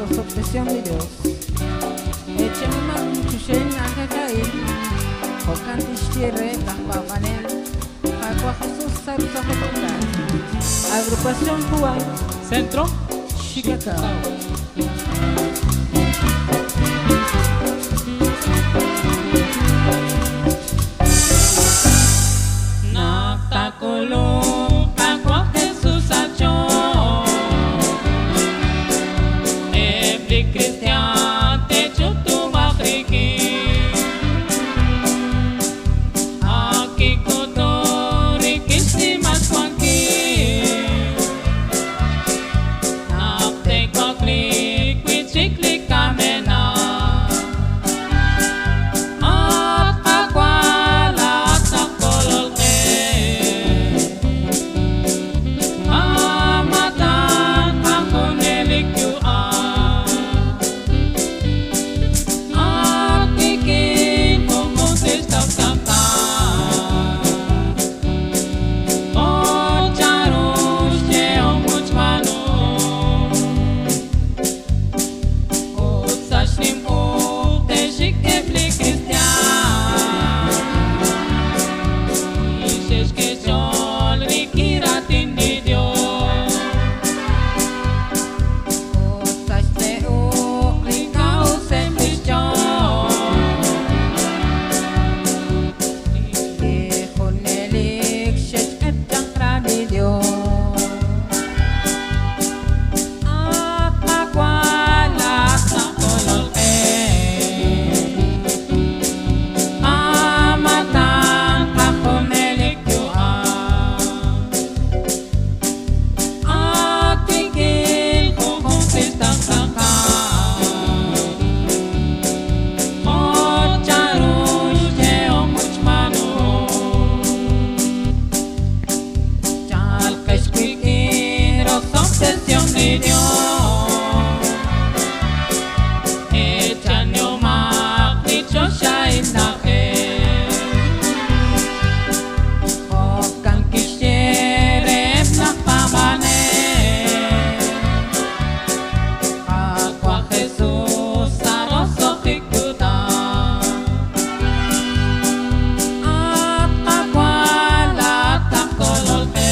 los obsesión de Dios. Echema chuchen ancacaí, Jocantishire, Campabanel, Jacua Jesús Sarusa Jocondal. Agrupación Cubana, Centro Chicago. Nagtakulong Kapwa Jesus sa Diyos. Every Christian techo tumakriki. Akikutori kisimas wangki. Naktekaklik wichiklik kamena. Obsesión de Dios. Echanyo magdicho siya inake. Okan kishirep nakpamane. Kapwa Jesus saroso kikuta. At kapwa latak kololpe.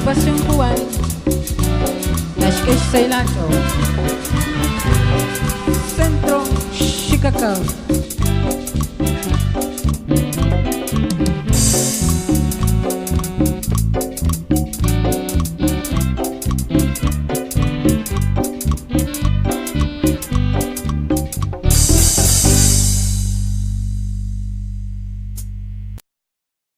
Agrupación Cubana, Nashkesh Sailancho, Centro Chicago.